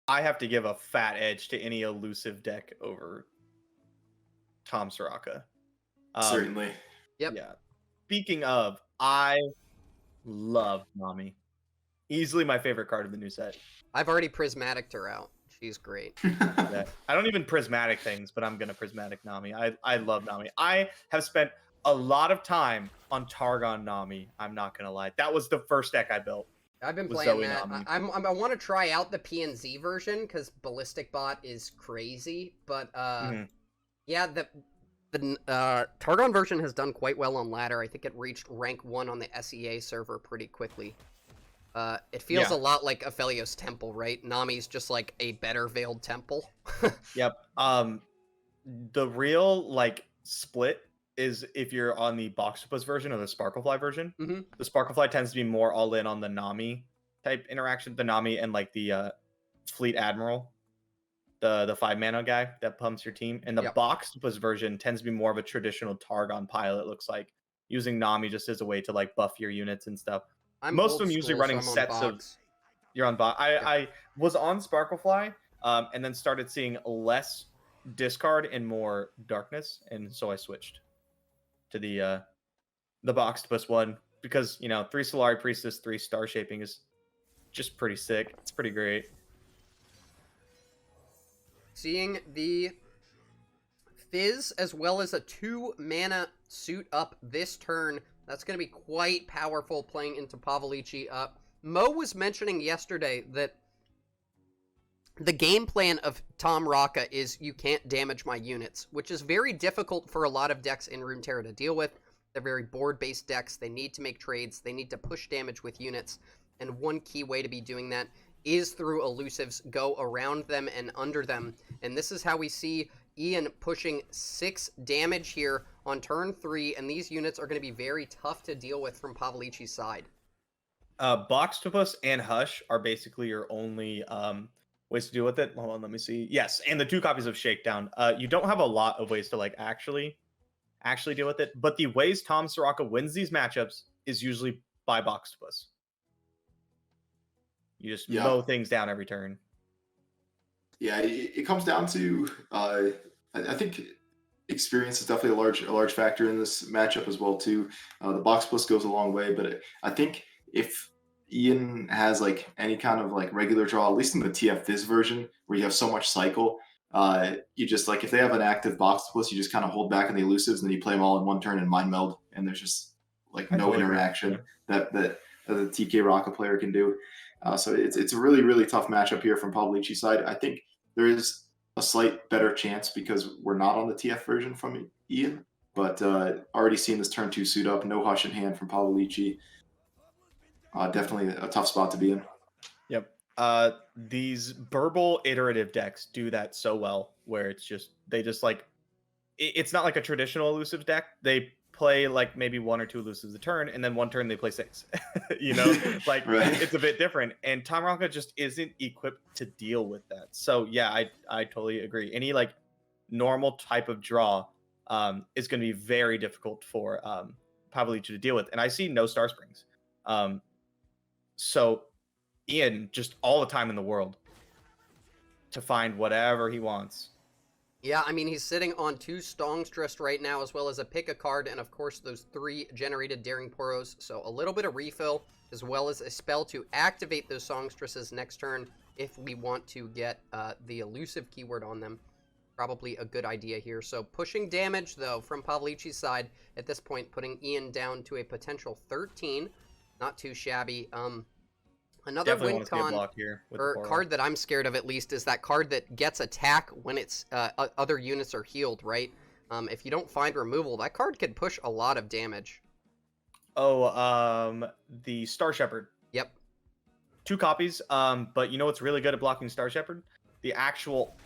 I have to give a fat edge to any elusive deck over Tom Soraka. Certainly. Yep. Yeah. Speaking of, I love Nami. Easily my favorite card of the new set. I've already prismaticed her out. She's great. Yeah. I don't even prismatic things, but I'm gonna prismatic Nami. I love Nami. I have spent a lot of time on Targon Nami. I'm not gonna lie. That was the first deck I built. I've been with playing Zoe that. Nami. I want to try out the PNZ version because Ballistic Bot is crazy. But yeah, the Targon version has done quite well on ladder. I think it reached rank 1 on the SEA server pretty quickly. It feels a lot like Aphelios Temple, right? Nami's just like a better veiled temple. Yep. The real like split is if you're on the Boxtopus version or the Sparklefly version. Mhm. The Sparklefly tends to be more all in on the Nami type interaction. The Nami and like the Fleet Admiral, the 5-mana guy that pumps your team. And the Boxtopus version tends to be more of a traditional Targon pilot. Looks like using Nami just as a way to like buff your units and stuff. Most of them usually running sets of. You're on bot. I was on Sparklefly, and then started seeing less discard and more darkness, and so I switched to the Boxtopus one because 3 Solari Priestess, 3 Star Shaping is just pretty sick. It's pretty great. Seeing the Fizz as well as a 2-mana suit up this turn. That's going to be quite powerful playing into Pavelicii. Mo was mentioning yesterday that the game plan of Tom Raka is you can't damage my units, which is very difficult for a lot of decks in Runeterra to deal with. They're very board-based decks. They need to make trades. They need to push damage with units. And one key way to be doing that is through elusives, go around them and under them. And this is how we see Ian pushing 6 damage here on turn 3, and these units are going to be very tough to deal with from Pavelicii's side. Boxtopus and Hush are basically your only ways to deal with it. Hold on, let me see. Yes, and the 2 copies of Shakedown. You don't have a lot of ways to like actually deal with it, but the ways Tom Soraka wins these matchups is usually by Boxtopus. You just mow things down every turn. Yeah, it comes down to I think experience is definitely a large factor in this matchup as well too. The Boxtopus goes a long way, but I think if Ian has like any kind of like regular draw, at least in the TF Fizz version where you have so much cycle, you just like if they have an active Boxtopus, you just kind of hold back on the elusives and then you play them all in one turn and mind meld, and there's just like no interaction that the TK Raka player can do. So it's a really tough matchup here from Pavelicii's side. I think there is a slight better chance because we're not on the TF version from Ian, but already seeing this turn 2 suit up, no Hush in hand from Pavelicii. Definitely a tough spot to be in. Yep. These Burble iterative decks do that so well, where it's not like a traditional elusive deck. They play like maybe 1 or 2 elusives a turn, and then one turn they play 6. Like it's a bit different. And Tom Raka just isn't equipped to deal with that. So yeah, I totally agree. Any like normal type of draw is going to be very difficult for Pavelicii to deal with. And I see no Star Springs. So Ian just all the time in the world to find whatever he wants. Yeah, I mean, he's sitting on 2 Songstress right now, as well as a pick a card, and of course those 3 generated Daring Poros, so a little bit of refill, as well as a spell to activate those Songstresses next turn if we want to get the elusive keyword on them. Probably a good idea here. So pushing damage, though, from Pavelicii's side at this point, putting Ian down to a potential 13. Not too shabby. Another win con, or card that I'm scared of at least, is that card that gets attack when it's other units are healed, right? If you don't find removal, that card can push a lot of damage. Oh, the Star Shepherd. Yep. 2 copies, but you know what's really good at blocking Star Shepherd? The actual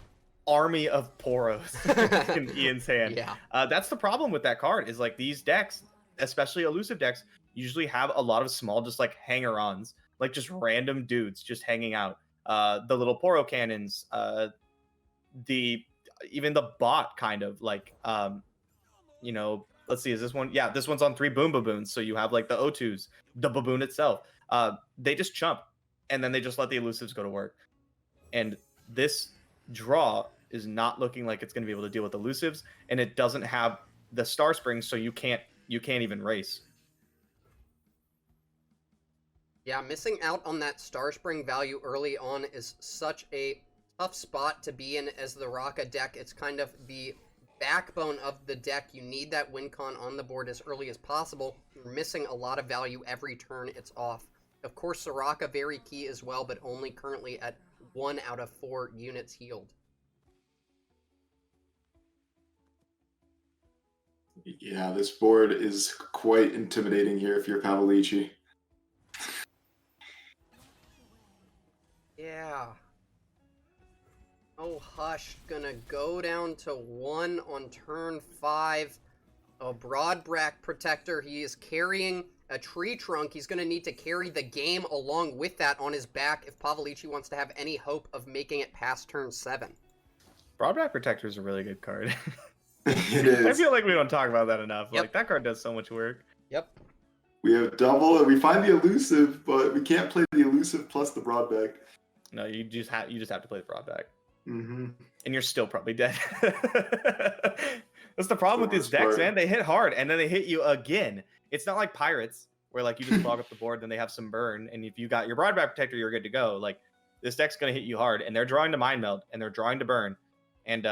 army of Poros in Ian's hand. Yeah. That's the problem with that card, is like these decks, especially elusive decks, usually have a lot of small just like hanger-ons. Like just random dudes just hanging out. The little Poro cannons, even the bot kind of like, let's see, is this one? Yeah, this one's on 3 Boom Baboons. So you have like the O2s, the baboon itself. They just chump, and then they just let the elusives go to work. And this draw is not looking like it's going to be able to deal with elusives, and it doesn't have the Star Springs, so you can't even race. Yeah, missing out on that Star Spring value early on is such a tough spot to be in as the Raka deck. It's kind of the backbone of the deck. You need that win con on the board as early as possible. You're missing a lot of value every turn it's off. Of course, Soraka very key as well, but only currently at 1 out of 4 units healed. Yeah, this board is quite intimidating here if you're Pavelicii. Yeah. Oh, Hush, gonna go down to 1 on turn 5. A Broadbrack Protector. He is carrying a tree trunk. He's gonna need to carry the game along with that on his back if Pavelicii wants to have any hope of making it past turn 7. Broadback Protector is a really good card. It is. I feel like we don't talk about that enough. Yep. Like, that card does so much work. Yep. We have double, and we find the elusive, but we can't play the elusive plus the broadback. No, you just have to play the Broadback. Mm-hmm. And you're still probably dead. That's the problem with these decks, part. man. They hit hard, and then they hit you again. It's not like Pirates, where like you just clog up the board, then they have some burn, and if you got your Broadback Protector, you're good to go. Like, this deck's gonna hit you hard, and they're drawing to Mind Meld, and they're drawing to burn. And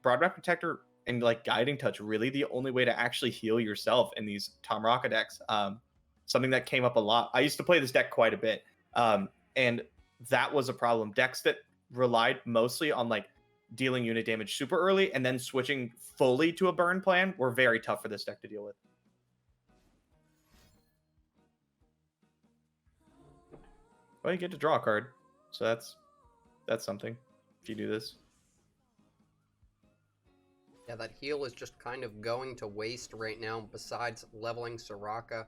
Broadback Protector and like Guiding Touch, really the only way to actually heal yourself in these Tom Raka decks. Something that came up a lot. I used to play this deck quite a bit, and that was a problem. Decks that relied mostly on like dealing unit damage super early and then switching fully to a burn plan were very tough for this deck to deal with. Well, you get to draw a card, so that's something if you do this. Yeah, that heal is just kind of going to waste right now, besides leveling Soraka.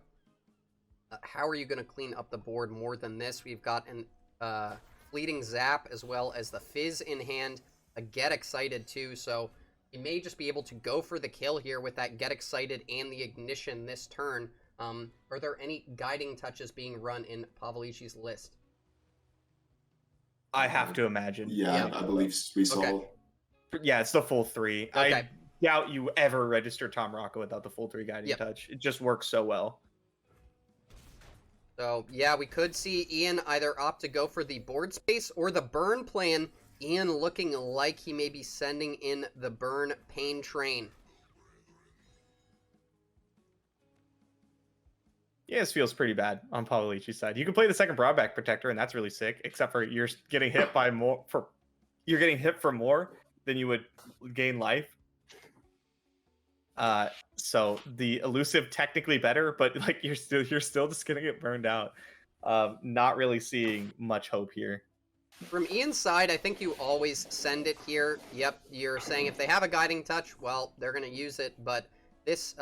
How are you going to clean up the board more than this? We've got an Fleeting Zap as well as the Fizz in hand. A Get Excited too, so you may just be able to go for the kill here with that Get Excited and the Ignition this turn. Are there any Guiding Touches being run in Pavelicii's list? I have to imagine. Yeah, I believe we saw. Okay. Yeah, it's the full 3. Okay. I doubt you ever register Tom Raka without the full 3 Guiding Touch. It just works so well. So, yeah, we could see Ian either opt to go for the board space or the burn plan. Ian looking like he may be sending in the burn pain train. Yeah, this feels pretty bad on Pavelicii's side. You can play the second Broadback Protector, and that's really sick, except for you're getting hit by more you're getting hit for more than you would gain life. So the elusive technically better, but like you're still just gonna get burned out. Not really seeing much hope here. From Ian's side, I think you always send it here. Yep, you're saying if they have a Guiding Touch, well, they're gonna use it, but this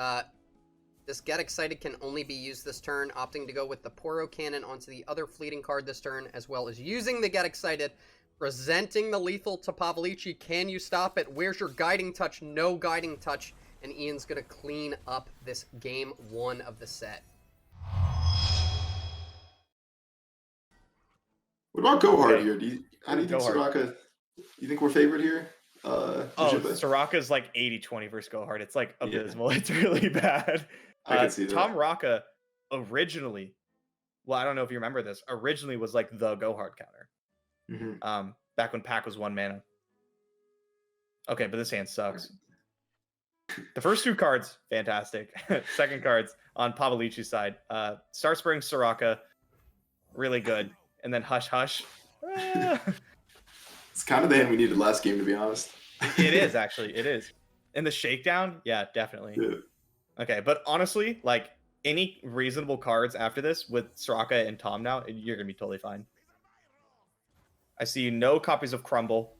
Get Excited can only be used this turn, opting to go with the Poro Cannon onto the other fleeting card this turn, as well as using the Get Excited, presenting the lethal to Pavelicii. Can you stop it? Where's your Guiding Touch? No Guiding Touch. And Ian's going to clean up this game 1 of the set. What about Go Hard here? How do you think Go Hard. Soraka? You think we're favored here? Soraka's like 80-20 versus Go Hard. It's like abysmal. Yeah. It's really bad. I can see that. Tom Raka originally, well, I don't know if you remember this, originally was like the Go Hard counter. Mm-hmm. Back when Pack was 1 mana. Okay, but this hand sucks. The first 2 cards, fantastic. Second cards on Pavelicii's side. Star Spring Soraka, really good. And then Hush Hush. It's kind of the hand we needed last game, to be honest. It is, actually. It is. And the Shakedown? Yeah, definitely. Yeah. Okay, but honestly, like, any reasonable cards after this with Soraka and Tom now, you're going to be totally fine. I see no copies of Crumble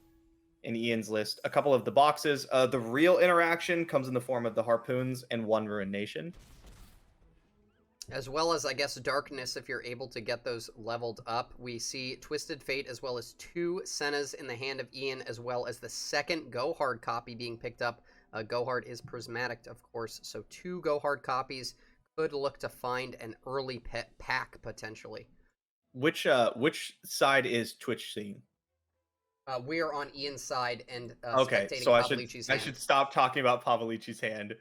in Ian's list. A couple of the boxes. The real interaction comes in the form of the Harpoons and 1 Ruined Nation. As well as, I guess, Darkness, if you're able to get those leveled up. We see Twisted Fate as well as 2 Sennas in the hand of Ian, as well as the second Go Hard copy being picked up. Go Hard is prismatic, of course, so 2 Go Hard copies could look to find an early pack, potentially. Which side is Twitch seeing? We're on Ian's side and Okay, spectating so Pavelicii's I hand. should stop talking about Pavelicii's hand,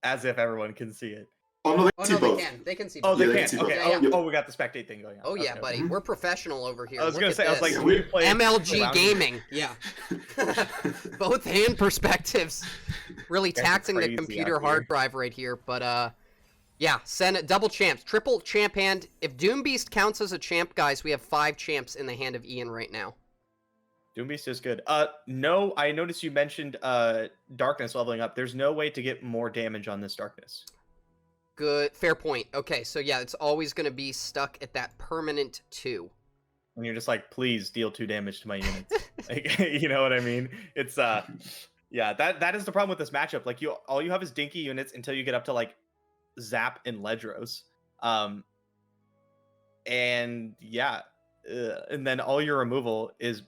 as if everyone can see it. Oh no, they Oh can see no, both. they can. They can see Oh, both. they Yeah, they can. can see Okay. both. Oh, we got the spectate thing going on. Oh yeah, Okay, buddy. okay. We're professional over here. I was Look gonna at say, I was this. like, do you play MLG around- gaming. Yeah. Both hand perspectives. Really Guys are taxing the crazy computer out here. hard drive right here. But yeah, double champs, triple champ hand. If Doom Beast counts as a champ, guys, we have 5 champs in the hand of Ian right now. Doombeast is good. No, I noticed you mentioned darkness leveling up. There's no way to get more damage on this darkness. Good, fair point. Okay, so yeah, it's always going to be stuck at that permanent 2. And you're just like, please deal 2 damage to my units. Like, you know what I mean? It's yeah, that is the problem with this matchup. Like all you have is dinky units until you get up to like Zap and Ledros. And yeah, and then all your removal is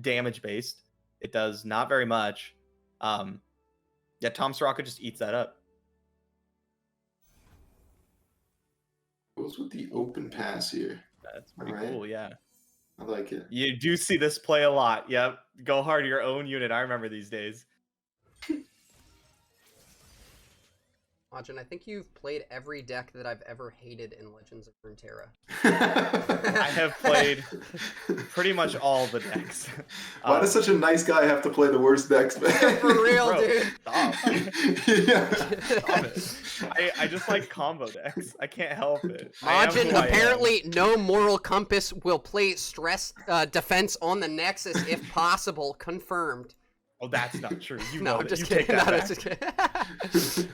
damage based. It does not very much. Yeah, Tom Soraka just eats that up. Goes with the open pass here. That's pretty All right. cool, yeah. I like it. You do see this play a lot. Yep. Go hard your own unit. I remember these days. Ajin, I think you've played every deck that I've ever hated in Legends of Runeterra. I have played pretty much all the decks. Why does such a nice guy have to play the worst decks, man? For real, Bro, dude. Stop. Yeah. Stop it. I just like combo decks. I can't help it. I am Ajin, who I am. apparently no moral compass will play stress defense on the Nexus if possible. Confirmed. Oh, that's not true. You No, know I'm that. just You kidding. take No, that no, back. just kidding.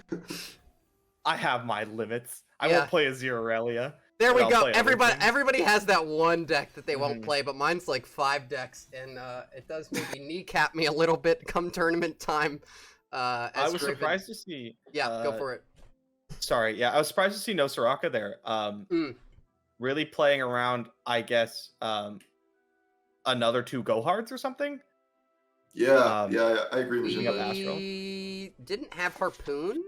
I have my limits. I Yeah. won't play a Zero Aurelia. There we But I'll go. play other things. Everybody has that one deck that they won't Mhm. play, but mine's like 5 decks, and it does maybe kneecap me a little bit come tournament time. I As was Driven. surprised to see. Yeah, go for it. Sorry, yeah, I was surprised to see no Soraka there. Really playing around, I guess, another 2 Gohards or something. Yeah, I agree with Using you. up Astral. We didn't have Harpoon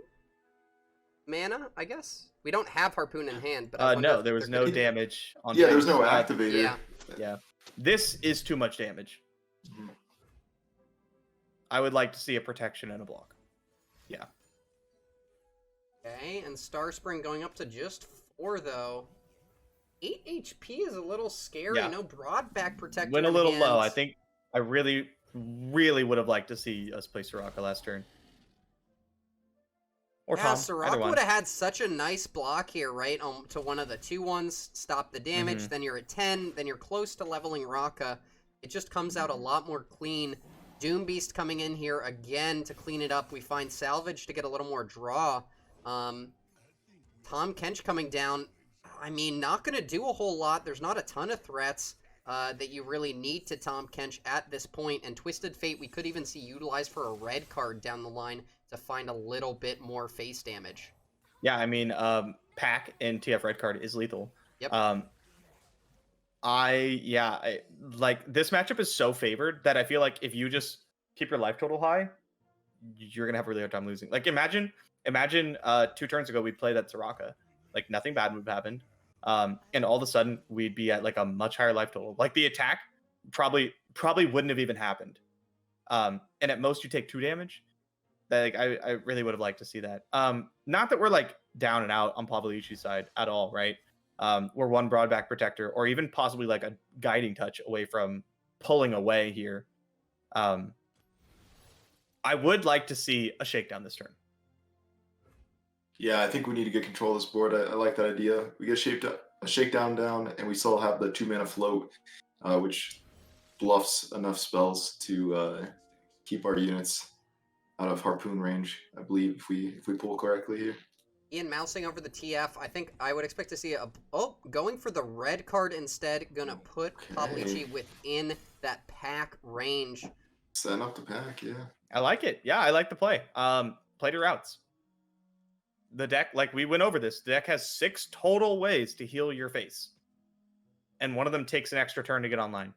mana, I guess. We don't have Harpoon in hand, but I wonder No, if there was they're no gonna- damage on. Yeah, there's things. no activator. Yeah. Yeah, this is too much damage. Mhm. I would like to see a protection and a block. Yeah. Okay, and Starspring going up to just 4 though. 8 HP is a little scary. Yeah. No broadback protector. Went a in little low. I hand. think I really would have liked to see us play Soraka last turn. Or Yeah, Tom. Soraka either one. would have had such a nice block here, right? To one of the 2-1s, stop the damage, Mhm. then you're at 10, then you're close to leveling Raka. It just comes out a lot more clean. Doom Beast coming in here again to clean it up. We find Salvage to get a little more draw. Tom Kench coming down. I mean, not going to do a whole lot. There's not a ton of threats that you really need to Tom Kench at this point. And Twisted Fate, we could even see utilized for a red card down the line to find a little bit more face damage. Yeah, I mean, Pack and TF red card is lethal. Yep. I like this matchup is so favored that I feel like if you just keep your life total high, you're gonna have a really hard time losing. Like imagine 2 turns ago we played at Soraka, like nothing bad would have happened, and all of a sudden we'd be at like a much higher life total. Like the attack probably wouldn't have even happened, and at most you take 2 damage. Like I really would have liked to see that. Not that we're like down and out on Pavelicii's side at all, right? We're 1 broadback protector, or even possibly like a guiding touch away from pulling away here. I would like to see a shakedown this turn. Yeah, I think we need to get control of this board. I like that idea. We get a shakedown down, and we still have the 2-mana float, which bluffs enough spells to keep our units out of Harpoon range, I believe, if we pull correctly here. Ian mousing over the TF. I think I would expect to see going for the red card instead. Gonna put Pavelicii within that pack range. Setting up the pack, yeah. I like it. Yeah, I like the play. Play your routes. The deck, like we went over this, the deck has 6 total ways to heal your face. And one of them takes an extra turn to get online.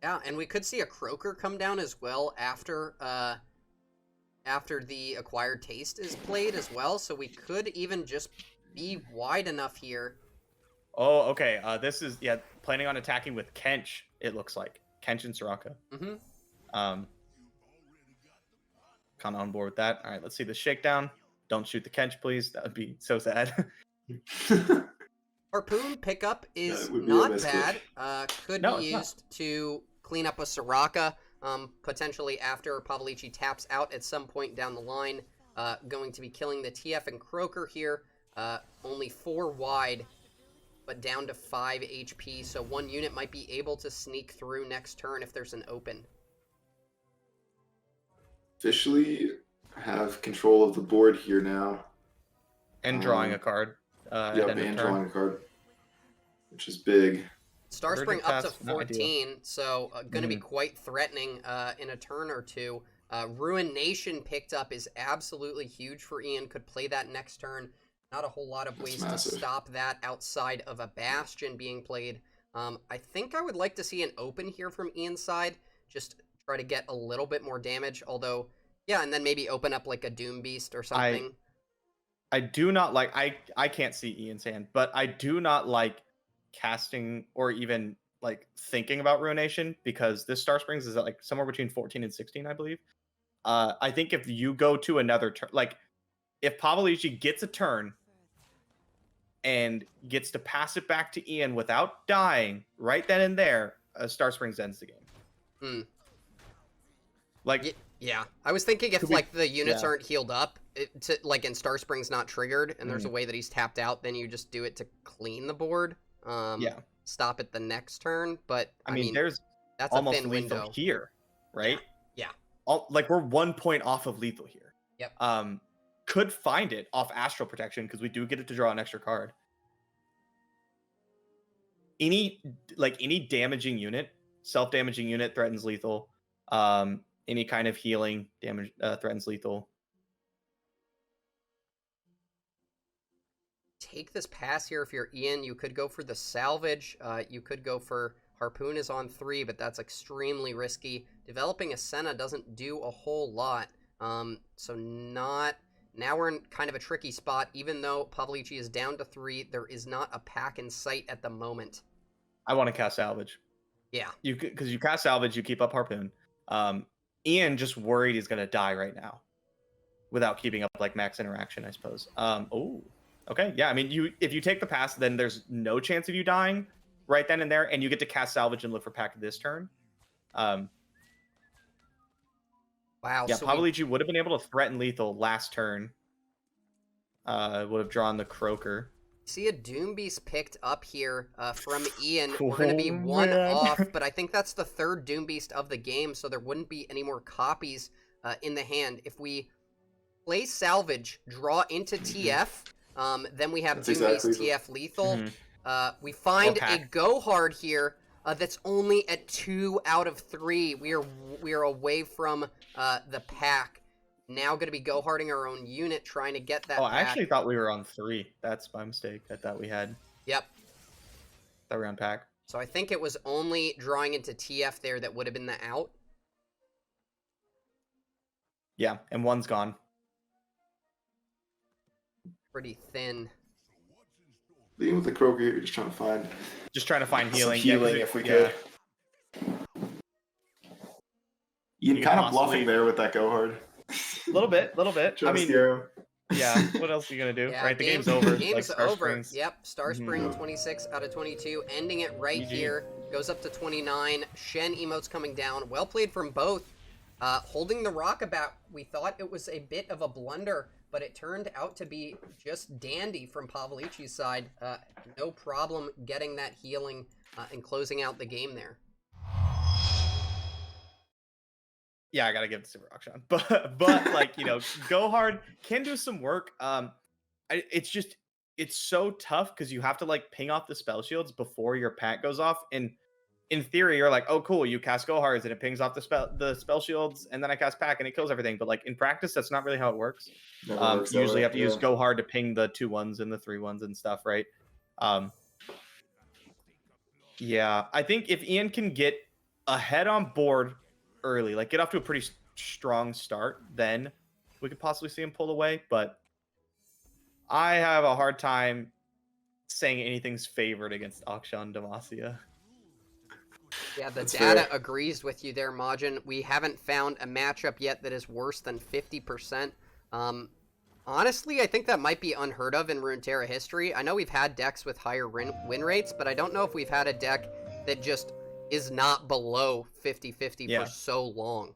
Yeah, and we could see a Croaker come down as well after the Acquired Taste is played as well, so we could even just be wide enough here Oh, okay. This is planning on attacking with Kench. It looks like Kench and Soraka. Mm-hmm. Kind of on board with that. All right, let's see the shakedown. Don't shoot the Kench, please. That would be so sad. Harpoon pickup is it would be a not misclick. bad. Could No, be it's not. used to clean up a Soraka, potentially after Pavelicii taps out at some point down the line. Going to be killing the TF and Croaker here. Only 4 wide, but down to 5 HP, so 1 unit might be able to sneak through next turn if there's an open. Officially have control of the board here now. And drawing a card. Yep, and drawing a card, which is big. Starspring up to Pass, not ideal. 14, so going to be quite threatening in a turn or two. Ruination picked up is absolutely huge for Ian. Could play that next turn. Not a whole lot of ways to stop that outside of a Bastion being played. I think I would like to see an open here from Ian's side. Just try to get a little bit more damage. Although, yeah, and then maybe open up like a Doom Beast or something. I do not like... I can't see Ian's hand, but I do not like casting or even like thinking about Ruination, because this Star Springs is at like somewhere between 14 and 16, I believe. I think if you go to another turn, like if Pavelicii gets a turn and gets to pass it back to Ian without dying right then and there, Star Springs ends the game. Like, yeah, I was thinking if like the units aren't healed up, like in Star Springs not triggered, and there's a way that he's tapped out, then you just do it to clean the board. Stop it the next turn. But I mean there's that's almost a thin lethal window here, right? Yeah. Like we're 1 point off of lethal here. Yep. Could find it off Astral Protection because we do get it to draw an extra card. Any damaging unit, self-damaging unit threatens lethal. Any kind of healing damage threatens lethal. Take this pass here if you're Ian. You could go for the salvage. You could go for Harpoon is on 3, but that's extremely risky. Developing a Senna doesn't do a whole lot. So not... Now we're in kind of a tricky spot. Even though Pavelicii is down to 3, there is not a pack in sight at the moment. I want to cast salvage. Yeah. Because you cast salvage, you keep up Harpoon. Ian just worried he's going to die right now without keeping up like max interaction, I suppose. Oh, okay. Yeah, I mean, if you take the pass, then there's no chance of you dying right then and there, and you get to cast salvage and look for pack this turn. Wow. Yeah, so Pavelicii would have been able to threaten lethal last turn. Would have drawn the Croaker. See a Doom Beast picked up here from Ian. We're going to be 1 off, but I think that's the 3rd Doom Beast of the game, so there wouldn't be any more copies in the hand. If we play salvage, draw into TF, then we have Doom Beast TF lethal. We find a go hard here that's only at 2 out of 3. We are away from the pack. Now going to be go harding our own unit, trying to get that. Oh, I actually thought we were on 3. That's my mistake. I thought we had. Yep. That we were on pack. So I think it was only drawing into TF there that would have been the out. Yeah, and 1's gone. Pretty thin. Leading with the Croaker here, just trying to find healing. Healing if we could. Ian kind of bluffing there with that go hard. A little bit. I mean, yeah. What else are you gonna do? Yeah, right, the game's over. Game's like over. Springs. Yep, Starspring 26 out of 22, ending it right here. Goes up to 29. Shen emotes coming down. Well played from both. Holding the Rockabout, we thought it was a bit of a blunder, but it turned out to be just dandy from Pavelicii's side. No problem getting that healing and closing out the game there. Yeah, I gotta give it to Super Rockshan. But like, you know, go hard can do some work. It's so tough because you have to like ping off the spell shields before your pack goes off. And in theory, you're like, oh cool, you cast go hards and it pings off the spell shields, and then I cast pack and it kills everything. But like in practice, that's not really how it works. You usually have to use go hard to ping the 2-1s and the 3-1s and stuff, right? Yeah, I think if Ian can get ahead on board early, like get off to a pretty strong start, then we could possibly see him pull away. But I have a hard time saying anything's favored against Akshan Demacia. Yeah, the That's data fair. agrees with you there, Majin. We haven't found a matchup yet that is worse than 50%. Honestly, I think that might be unheard of in Runeterra history. I know we've had decks with higher win rates, but I don't know if we've had a deck that just is not below 50-50 Yeah. for so long.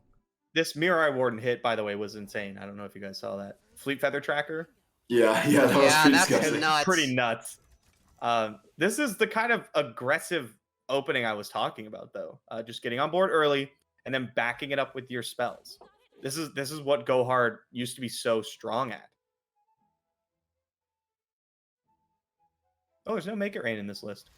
This Mirai Warden hit, by the way, was insane. I don't know if you guys saw that. Fleet Feather Tracker. Yeah, that was pretty that's disgusting. nuts. Pretty nuts. This is the kind of aggressive opening I was talking about, though. Just getting on board early and then backing it up with your spells. This is what Go Hard used to be so strong at. Oh, there's no Make It Rain in this list.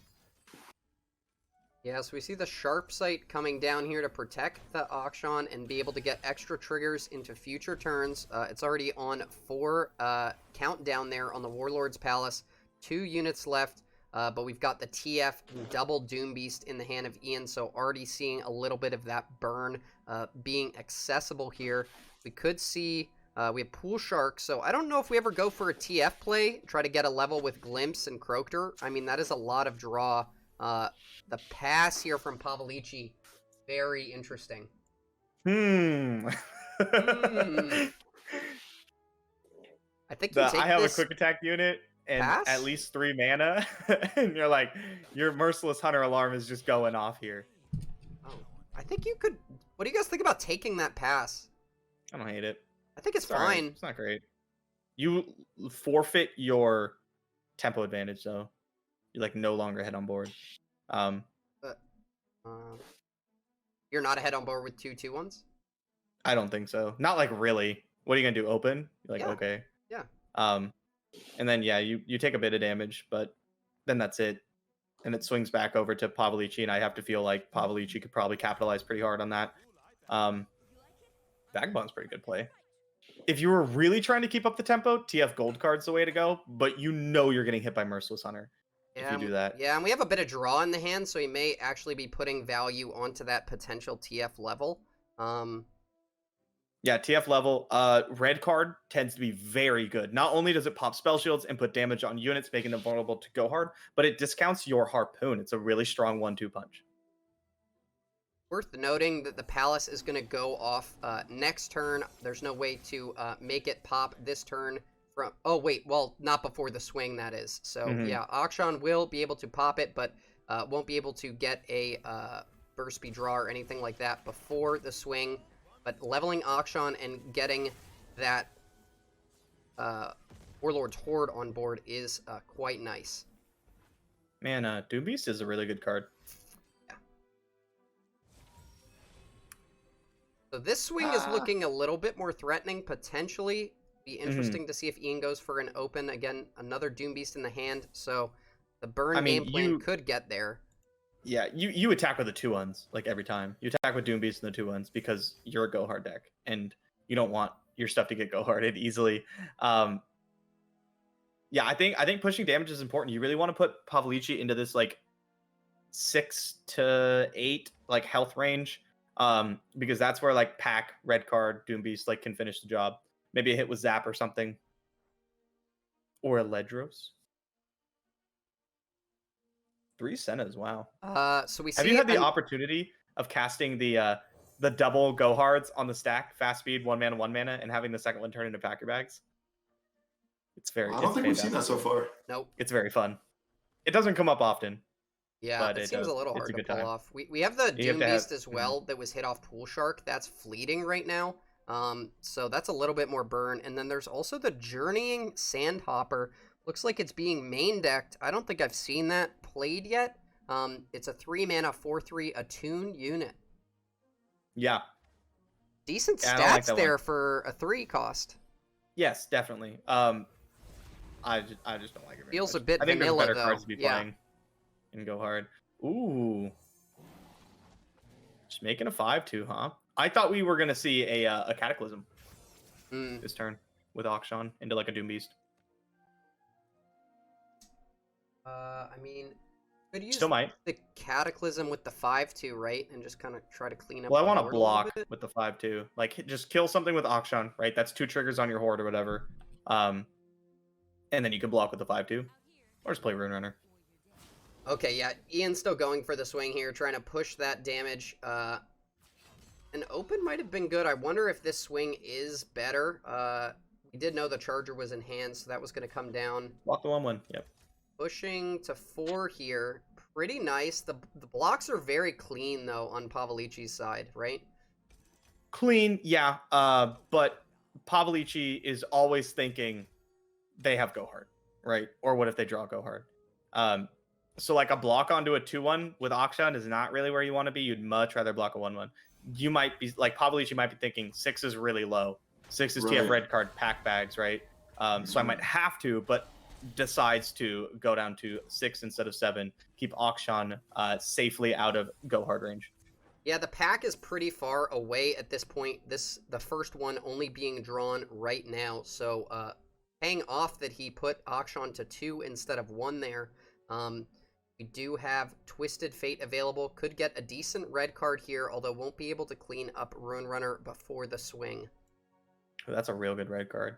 Yeah, so we see the Sharp Sight coming down here to protect the Akshan and be able to get extra triggers into future turns. It's already on 4 countdown there on the Warlord's Palace. 2 units left, but we've got the TF and double Doom Beast in the hand of Ian, so already seeing a little bit of that burn being accessible here. We could see... we have Pool Shark, so I don't know if we ever go for a TF play, try to get a level with Glimpse and Croakter. I mean, that is a lot of draw. The pass here from Pavelicii, very interesting. I think you take I have this a quick attack unit and pass? at least 3 mana, and you're like, your Merciless Hunter alarm is just going off here. Oh, I think you could... What do you guys think about taking that pass? I don't hate it. I think it's All right. fine. It's not great. You forfeit your tempo advantage, though. You're like no longer head on board. You're not ahead on board with 2/2/1s? I don't think so. Not like really. What are you gonna do? Open? You're like, Yeah. okay. Yeah. And then yeah, you take a bit of damage, but then that's it. And it swings back over to Pavelicii, and I have to feel like Pavelicii could probably capitalize pretty hard on that. Vagabond's pretty good play. If you were really trying to keep up the tempo, TF Gold Card's the way to go, but you know you're getting hit by Merciless Hunter if you do that. Yeah, and we have a bit of draw in the hand, so he may actually be putting value onto that potential TF level. Yeah, TF level. Red card tends to be very good. Not only does it pop spell shields and put damage on units, making them vulnerable to Go Hard, but it discounts your Harpoon. It's a really strong 1-2 punch. Worth noting that the Palace is going to go off next turn. There's no way to make it pop this turn from... Oh, wait. Well, not before the swing, that is. So, yeah, Akshan will be able to pop it, but won't be able to get a burst speed draw or anything like that before the swing. But leveling Akshan and getting that Warlord's Horde on board is quite nice. Man, Doom Beast is a really good card. So this swing is looking a little bit more threatening, potentially. Be interesting to see if Ian goes for an open. Again, another Doom Beast in the hand, so the burn game plan could get there. Yeah, you attack with the 2-1s, like every time. You attack with Doom Beast and the 2-1s because you're a Go Hard deck, and you don't want your stuff to get Go Harded easily. Yeah, I think pushing damage is important. You really want to put Pavelicii into this, like, 6 to 8, like, health range. Because that's where like Pack, Red Card, Doom Beast like can finish the job. Maybe a hit with Zap or something. Or a Ledros. 3 Sennas, wow. So we see... Have you had the opportunity of casting the double Go Hards on the stack, fast speed, 1 mana, 1 mana, and having the second one turn into Packer Bags? It's very... I don't think we've seen that so far. Nope. It's very fun. It doesn't come up often. Yeah, but it seems a little hard to pull time. off. We have the Doom Beast as well that was hit off Pool Shark. That's fleeting right now. So that's a little bit more burn. And then there's also the Journeying Sandhopper. Looks like it's being main decked. I don't think I've seen that played yet. It's a 3 mana 4/3 attune unit. Yeah. Decent stats there for a 3 cost. Yes, definitely. I just don't like it very Feels much. a bit I think vanilla, there's better though. cards to be playing. And Go Hard. Ooh. Just making a 5/2, huh? I thought we were going to see a Cataclysm this turn with Akshan into like a Doom Beast. I mean, could use Still might. the Cataclysm with the 5/2, right? And just kind of try to clean up. Well, I want to board a block bit. with the 5/2. Like, just kill something with Akshan, right? That's 2 triggers on your Horde or whatever. And then you can block with the 5/2. Or just play Rune Runner. Okay, yeah, Ian's still going for the swing here, trying to push that damage. An open might have been good. I wonder if this swing is better. We did know the charger was in hand, so that was going to come down. Block the 1/1, yep. Pushing to 4 here. Pretty nice. The blocks are very clean, though, on Pavelici's side, right? Clean, yeah. But Pavelicii is always thinking they have Go Hard, right? Or what if they draw Go Hard? So like a block onto a 2/1 with Akshan is not really where you want to be. You'd much rather block a 1/1. You might be like Pavelicii might be thinking 6 is really low. 6 is TF red card pack bags, right? So I might have to, but decides to go down to 6 instead of 7. Keep Akshan safely out of Go Hard range. Yeah, the pack is pretty far away at this point. The first one only being drawn right now, so paying off that he put Akshan to 2 instead of 1 there. We do have Twisted Fate available. Could get a decent red card here, although won't be able to clean up Rune Runner before the swing. Oh, that's a real good red card.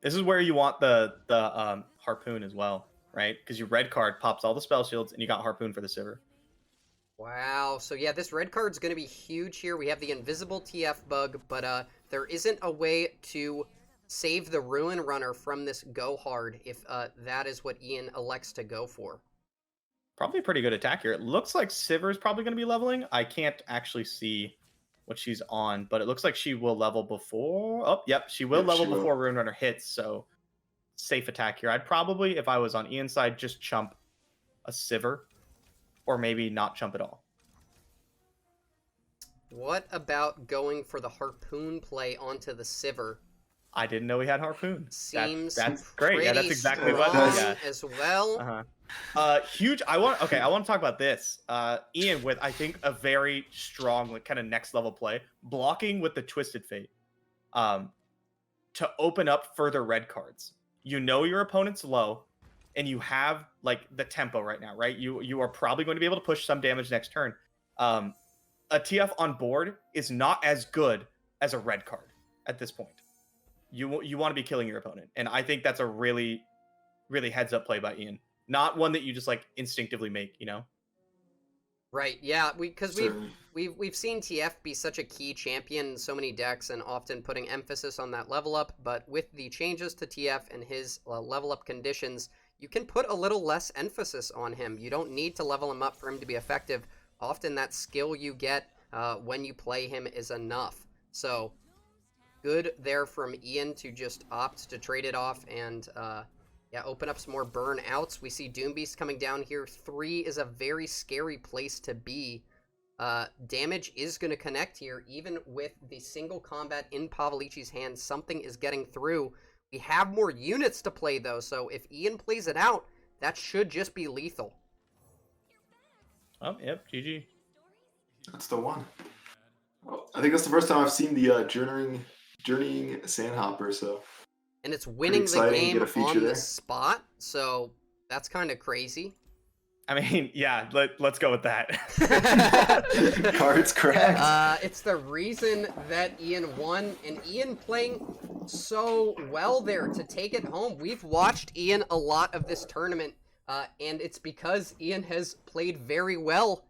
This is where you want the Harpoon as well, right? Because your red card pops all the spell shields, and you got Harpoon for the Sivir. Wow, so yeah, this red card's going to be huge here. We have the invisible TF bug, but there isn't a way to save the Ruin Runner from this Go Hard if that is what Ian elects to go for. Probably a pretty good attack here. It looks like Sivir is probably going to be leveling. I can't actually see what she's on, but it looks like she will level before. Oh, yep, she will level before Rune Runner hits, so safe attack here. I'd probably, if I was on Ian's side, just chump a Sivir, or maybe not chump at all. What about going for the Harpoon play onto the Sivir? I didn't know he had Harpoon. Seems that's great. Yeah, that's exactly what. Yeah. As well. Huge. I want to talk about this. Ian with I think a very strong, like kind of next level play, blocking with the Twisted Fate, to open up further red cards. You know your opponent's low, and you have like the tempo right now, right? You are probably going to be able to push some damage next turn. A TF on board is not as good as a red card at this point. You want to be killing your opponent, and I think that's a really, really heads up play by Ian. Not one that you just like instinctively make, you know? Right. Yeah. Because we've seen TF be such a key champion in so many decks, and often putting emphasis on that level up. But with the changes to TF and his level up conditions, you can put a little less emphasis on him. You don't need to level him up for him to be effective. Often that skill you get when you play him is enough. So good there from Ian to just opt to trade it off and yeah, open up some more burn outs. We see Doombeast coming down here. 3 is a very scary place to be. Damage is going to connect here. Even with the single combat in Pavelici's hand, something is getting through. We have more units to play, though, so if Ian plays it out, that should just be lethal. Oh, yep, GG. That's the one. Well, I think that's the first time I've seen the journeying Sandhopper, so... And it's winning the game on the spot, so that's kind of crazy. I mean, yeah, let's go with that. Cards correct. It's the reason that Ian won, and Ian playing so well there to take it home. We've watched Ian a lot of this tournament, and it's because Ian has played very well